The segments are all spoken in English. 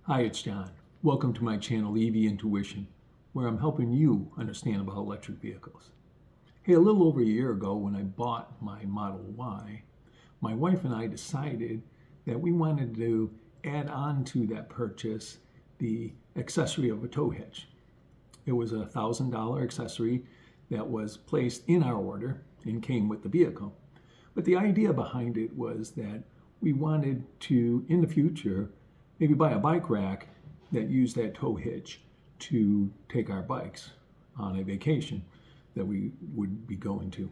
Hi, it's John. Welcome to my channel, EV Intuition, where I'm helping you understand about electric vehicles. Hey, a little over a year ago when I bought my Model Y, my wife and I decided that we wanted to add on to that purchase the accessory of a tow hitch. It was a $1,000 accessory that was placed in our order and came with the vehicle. But the idea behind it was that we wanted to, in the future, maybe buy a bike rack that used that tow hitch to take our bikes on a vacation that we would be going to.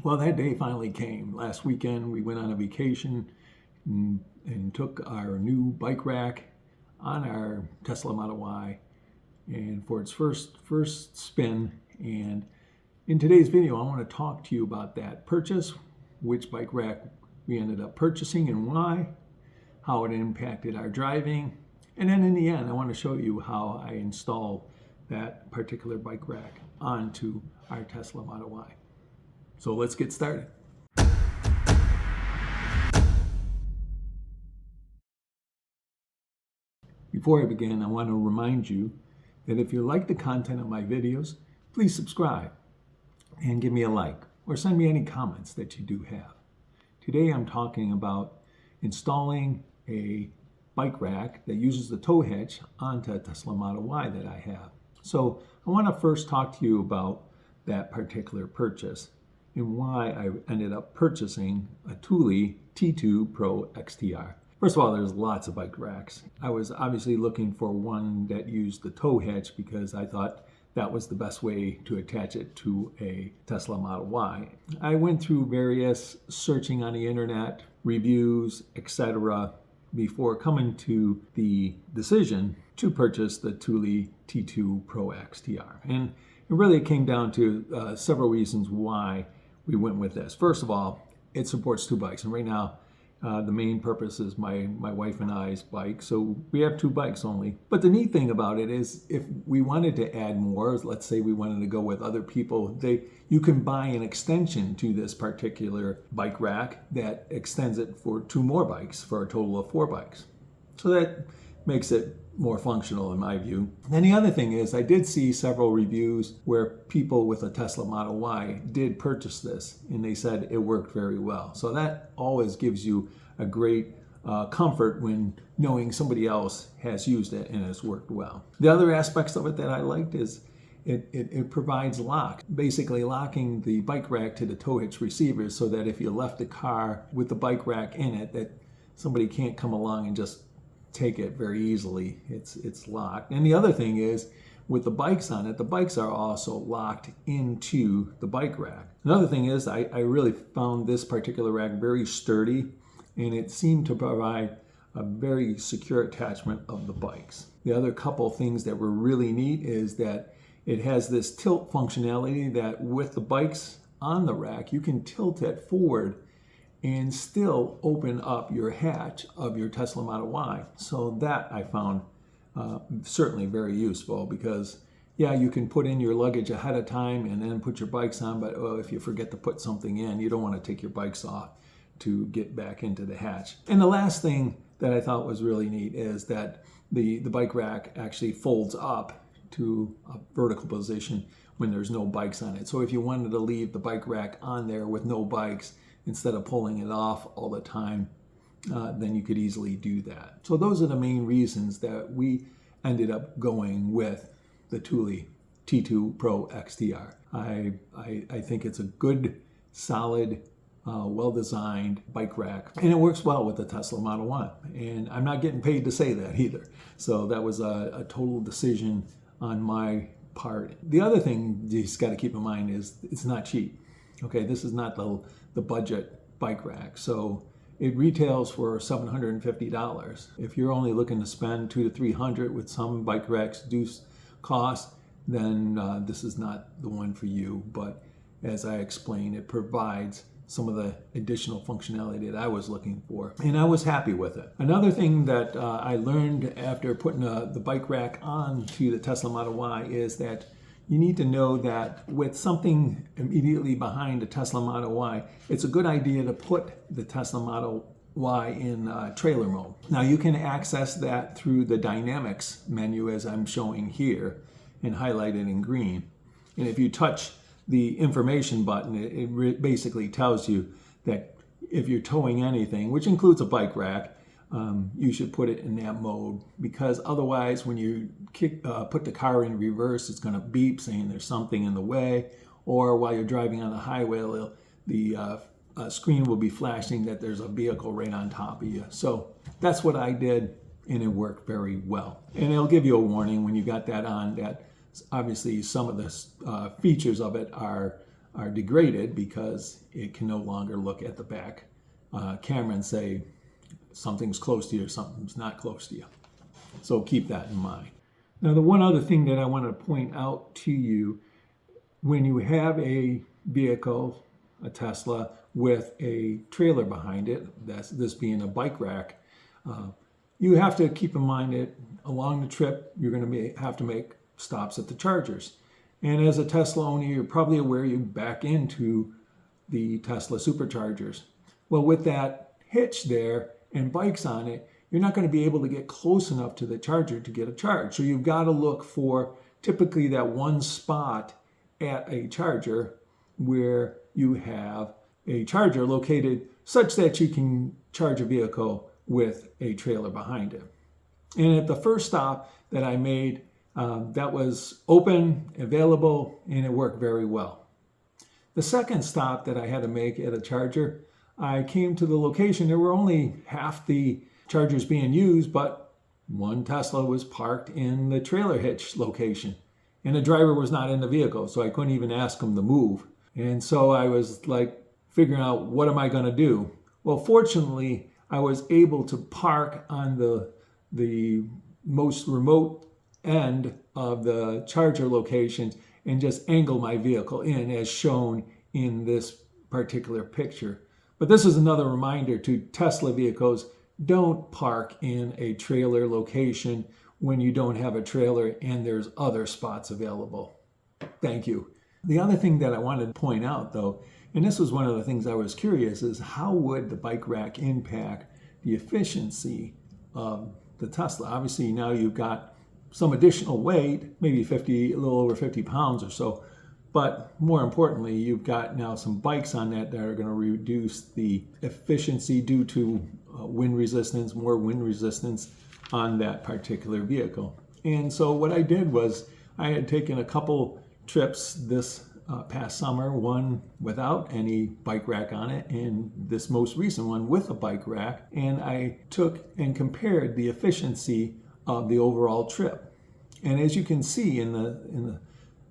Well, that day finally came. Last weekend, we went on a vacation and took our new bike rack on our Tesla Model Y and for its first spin. And in today's video, I want to talk to you about that purchase, which bike rack we ended up purchasing and why, how it impacted our driving, and then in the end, I want to show you how I installed that particular bike rack onto our Tesla Model Y. So let's get started. Before I begin, I want to remind you that if you like the content of my videos, please subscribe and give me a like or send me any comments that you do have. Today I'm talking about installing a bike rack that uses the tow hitch onto a Tesla Model Y that I have. So I want to first talk to you about that particular purchase and why I ended up purchasing a Thule T2 Pro XTR. First of all, there's lots of bike racks. I was obviously looking for one that used the tow hitch because I thought that was the best way to attach it to a Tesla Model Y. I went through various searching on the internet, reviews, etc., before coming to the decision to purchase the Thule T2 Pro XTR. And it really came down to several reasons why we went with this. First of all, it supports two bikes. And right now, the main purpose is my wife and I's bike. So we have two bikes only. But the neat thing about it is if we wanted to add more, let's say we wanted to go with other people, you can buy an extension to this particular bike rack that extends it for two more bikes for a total of 4 bikes. So that makes it more functional in my view. And then the other thing is I did see several reviews where people with a Tesla Model Y did purchase this and they said it worked very well. So that always gives you a great comfort when knowing somebody else has used it and has worked well. The other aspects of it that I liked is it provides lock, basically locking the bike rack to the tow hitch receivers so that if you left the car with the bike rack in it, that somebody can't come along and just take it very easily. It's locked. And the other thing is with the bikes on it, the bikes are also locked into the bike rack. Another thing is I really found this particular rack very sturdy and it seemed to provide a very secure attachment of the bikes. The other couple things that were really neat is that it has this tilt functionality that with the bikes on the rack, you can tilt it forward and still open up your hatch of your Tesla Model Y. So that I found certainly very useful because, yeah, you can put in your luggage ahead of time and then put your bikes on, but if you forget to put something in, you don't want to take your bikes off to get back into the hatch. And the last thing that I thought was really neat is that the bike rack actually folds up to a vertical position when there's no bikes on it. So if you wanted to leave the bike rack on there with no bikes, instead of pulling it off all the time, then you could easily do that. So those are the main reasons that we ended up going with the Thule T2 Pro XTR. I think it's a good, solid, well-designed bike rack, and it works well with the Tesla Model Y. And I'm not getting paid to say that either. So that was a total decision on my part. The other thing you just got to keep in mind is it's not cheap. Okay, this is not the budget bike rack. So it retails for $750. If you're only looking to spend $200 to $300, with some bike racks do cost, then this is not the one for you. But as I explained, it provides some of the additional functionality that I was looking for, and I was happy with it. Another thing that I learned after putting the bike rack on to the Tesla Model Y is that you need to know that with something immediately behind the Tesla Model Y, it's a good idea to put the Tesla Model Y in trailer mode. Now you can access that through the dynamics menu as I'm showing here and highlighted in green. And if you touch the information button, it basically tells you that if you're towing anything, which includes a bike rack, you should put it in that mode, because otherwise when you put the car in reverse, it's going to beep saying there's something in the way, or while you're driving on the highway, the screen will be flashing that there's a vehicle right on top of you. So that's what I did, and it worked very well. And it'll give you a warning when you got that on that obviously some of the features of it are degraded, because it can no longer look at the back camera and say something's close to you or something's not close to you. So keep that in mind. Now, the one other thing that I want to point out to you, when you have a vehicle, a Tesla, with a trailer behind it, this being a bike rack, you have to keep in mind that along the trip, you're going to have to make stops at the chargers. And as a Tesla owner, you're probably aware you back into the Tesla superchargers. Well, with that hitch there and bikes on it, you're not going to be able to get close enough to the charger to get a charge. So you've got to look for typically that one spot at a charger where you have a charger located such that you can charge a vehicle with a trailer behind it. And at the first stop that I made, that was open, available, and it worked very well. The second stop that I had to make at a charger, I came to the location. There were only half the chargers being used, but one Tesla was parked in the trailer hitch location, and the driver was not in the vehicle, so I couldn't even ask him to move. And so I was like figuring out, what am I going to do? Well, fortunately, I was able to park on the most remote end of the charger locations and just angle my vehicle in as shown in this particular picture. But this is another reminder to Tesla vehicles: don't park in a trailer location when you don't have a trailer and there's other spots available. Thank you. The other thing that I wanted to point out, though, and this was one of the things I was curious, is how would the bike rack impact the efficiency of the Tesla? Obviously, now you've got some additional weight, maybe a little over 50 pounds or so, but more importantly, you've got now some bikes on that are going to reduce the efficiency due to wind resistance, more wind resistance on that particular vehicle. And so what I did was I had taken a couple trips this past summer, one without any bike rack on it, and this most recent one with a bike rack, and I took and compared the efficiency of the overall trip. And as you can see in the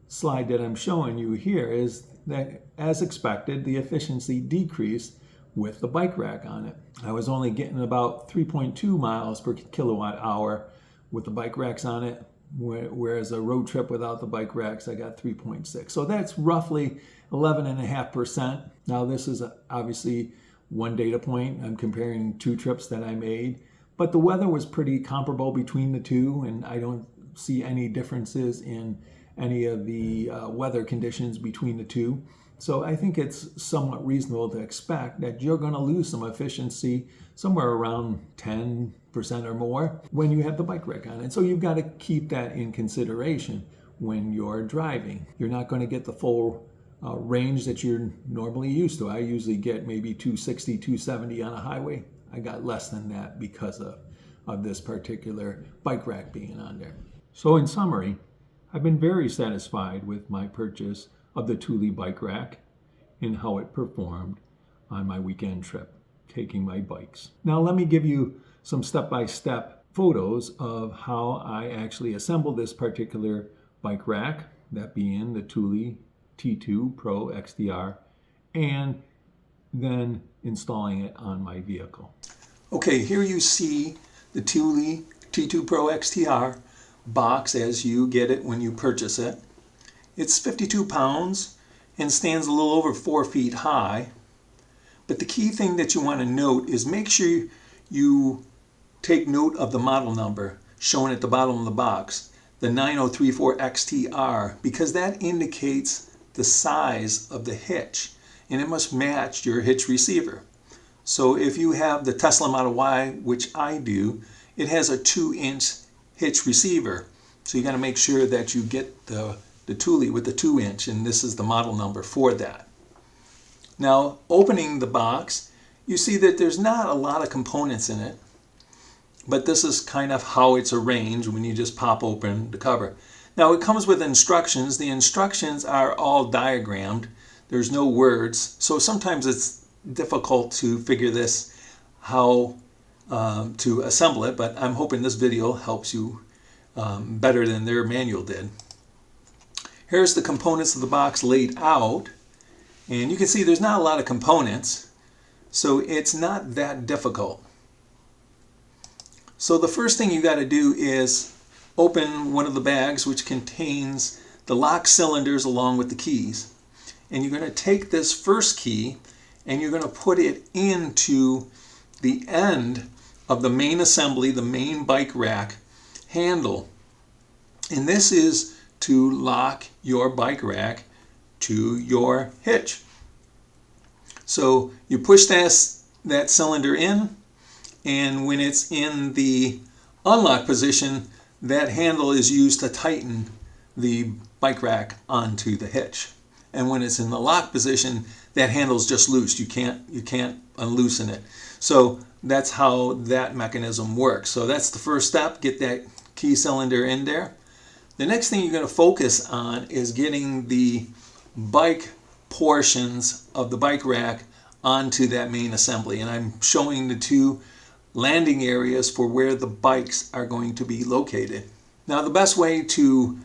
slide that I'm showing you here, is that as expected, the efficiency decreased with the bike rack on it. I was only getting about 3.2 miles per kilowatt hour with the bike racks on it, whereas a road trip without the bike racks, I got 3.6. So that's roughly 11.5%. Now this is obviously one data point. I'm comparing two trips that I made, but the weather was pretty comparable between the two, and I don't see any differences in any of the weather conditions between the two. So I think it's somewhat reasonable to expect that you're going to lose some efficiency, somewhere around 10% or more, when you have the bike rack on. And so you've got to keep that in consideration when you're driving. You're not going to get the full range that you're normally used to. I usually get maybe 260, 270 on a highway. I got less than that because of this particular bike rack being on there. So in summary, I've been very satisfied with my purchase of the Thule bike rack and how it performed on my weekend trip, taking my bikes. Now let me give you some step-by-step photos of how I actually assembled this particular bike rack, that being the Thule T2 Pro XTR, and then installing it on my vehicle. Okay, here you see the Thule T2 Pro XTR box as you get it when you purchase it. It's 52 pounds and stands a little over 4 feet high. But the key thing that you want to note is make sure you take note of the model number shown at the bottom of the box, the 9034 XTR, because that indicates the size of the hitch, and it must match your hitch receiver. So if you have the Tesla Model Y, which I do, it has a 2-inch hitch receiver. So you got to make sure that you get the Thule with the 2-inch, and this is the model number for that. Now, opening the box, you see that there's not a lot of components in it, but this is kind of how it's arranged when you just pop open the cover. Now, it comes with instructions. The instructions are all diagrammed. There's no words, so sometimes it's difficult to figure this how to assemble it, but I'm hoping this video helps you better than their manual did. Here's the components of the box laid out, and you can see there's not a lot of components, so it's not that difficult. So the first thing you got to do is open one of the bags which contains the lock cylinders along with the keys. And you're going to take this first key and you're going to put it into the end of the main assembly, the main bike rack handle. And this is to lock your bike rack to your hitch. So you push that cylinder in, and when it's in the unlock position, that handle is used to tighten the bike rack onto the hitch. And when it's in the lock position, that handle's just loose. You can't unloosen it. So that's how that mechanism works. So that's the first step, get that key cylinder in there. The next thing you're going to focus on is getting the bike portions of the bike rack onto that main assembly. And I'm showing the two landing areas for where the bikes are going to be located. Now, the best way to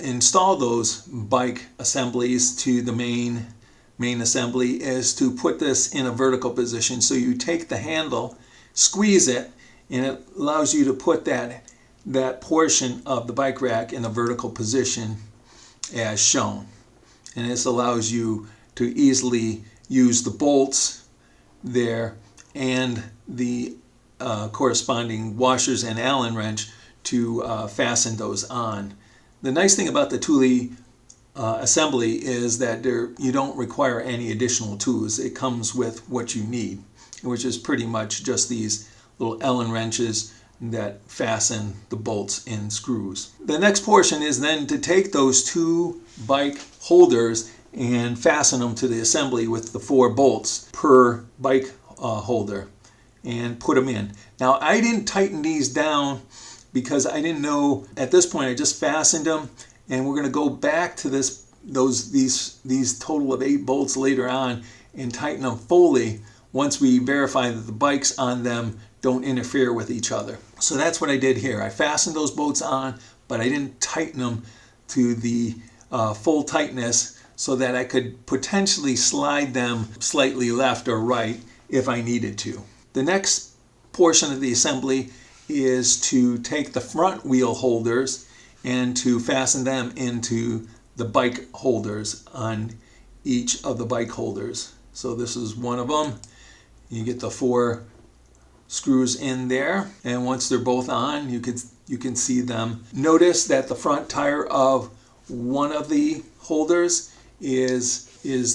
install those bike assemblies to the main assembly is to put this in a vertical position. So you take the handle, squeeze it, and it allows you to put that portion of the bike rack in a vertical position as shown. And this allows you to easily use the bolts there and the corresponding washers and Allen wrench to fasten those on. The nice thing about the Thule assembly is that you don't require any additional tools. It comes with what you need, which is pretty much just these little Allen wrenches that fasten the bolts and screws. The next portion is then to take those two bike holders and fasten them to the assembly with the 4 bolts per bike holder and put them in. Now, I didn't tighten these down because I didn't know at this point. I just fastened them, and we're going to go back to these total of 8 bolts later on and tighten them fully once we verify that the bikes on them don't interfere with each other. So that's what I did here. I fastened those bolts on, but I didn't tighten them to the full tightness so that I could potentially slide them slightly left or right if I needed to. The next portion of the assembly is to take the front wheel holders and to fasten them into the bike holders on each of the bike holders. So this is one of them. You get the 4 screws in there, and once they're both on, you can see them. Notice that the front tire of one of the holders is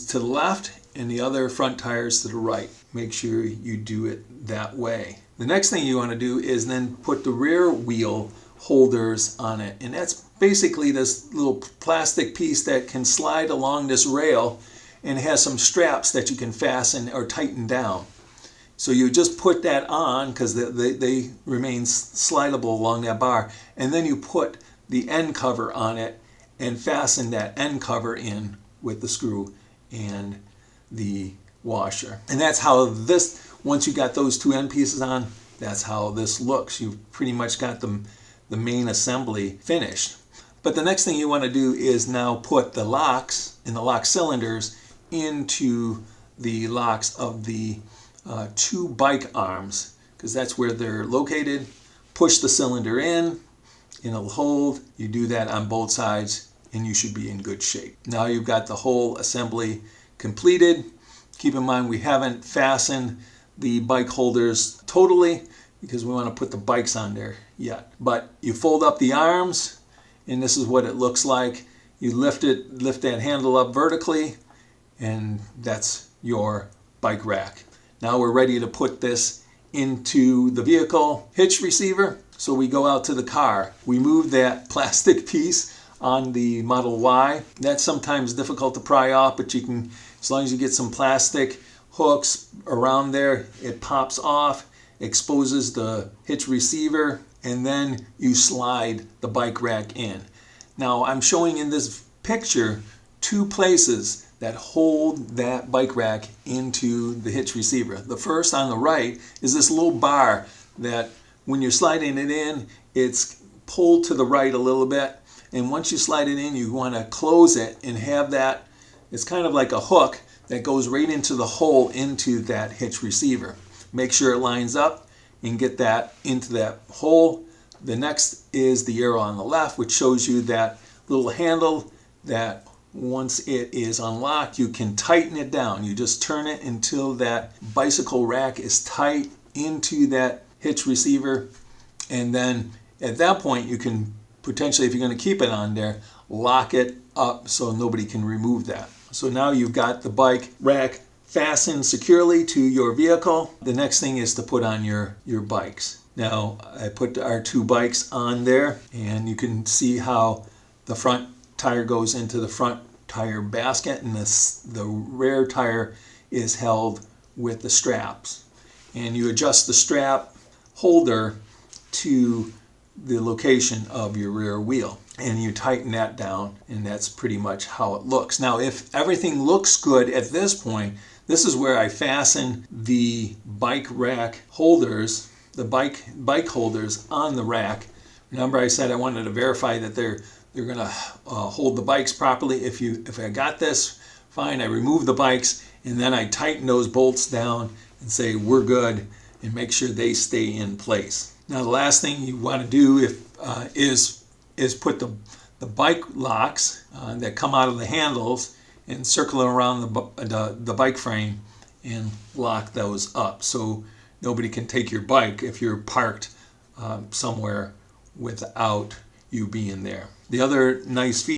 to the left and the other front tire is to the right. Make sure you do it that way. The next thing you want to do is then put the rear wheel holders on it, and that's basically this little plastic piece that can slide along this rail and has some straps that you can fasten or tighten down. So you just put that on because they remain slidable along that bar, and then you put the end cover on it and fasten that end cover in with the screw and the washer. And that's how this, once you got those 2 end pieces on, that's how this looks. You've pretty much got the main assembly finished. But the next thing you want to do is now put the locks and the lock cylinders into the locks of the 2 bike arms, because that's where they're located. Push the cylinder in and it'll hold. You do that on both sides and you should be in good shape. Now you've got the whole assembly completed. Keep in mind we haven't fastened the bike holders totally because we want to put the bikes on there yet. But you fold up the arms and this is what it looks like. You lift that handle up vertically and that's your bike rack. Now we're ready to put this into the vehicle hitch receiver. So we go out to the car. We move that plastic piece on the Model Y. That's sometimes difficult to pry off, but you can, as long as you get some plastic hooks around there, it pops off, exposes the hitch receiver, and then you slide the bike rack in. Now I'm showing in this picture two places that hold that bike rack into the hitch receiver. The first on the right is this little bar that when you're sliding it in, it's pulled to the right a little bit, and once you slide it in, you want to close it and have that, it's kind of like a hook that goes right into the hole into that hitch receiver. Make sure it lines up and get that into that hole. The next is the arrow on the left, which shows you that little handle that once it is unlocked, you can tighten it down. You just turn it until that bicycle rack is tight into that hitch receiver, and then at that point you can potentially, if you're going to keep it on there, lock it up so nobody can remove that. So now you've got the bike rack fastened securely to your vehicle. The next thing is to put on your bikes. Now I put our two bikes on there, and you can see how the front tire goes into the front tire basket, and the rear tire is held with the straps. And you adjust the strap holder to the location of your rear wheel, and you tighten that down, and that's pretty much how it looks. Now if everything looks good at this point, this is where I fasten the bike rack holders, the bike holders on the rack. Remember I said I wanted to verify that they're going to hold the bikes properly. If I got this, fine, I remove the bikes, and then I tighten those bolts down and say we're good, and make sure they stay in place. Now the last thing you want to do is put the bike locks that come out of the handles and circle around the bike frame and lock those up so nobody can take your bike if you're parked somewhere without you being there. The other nice feature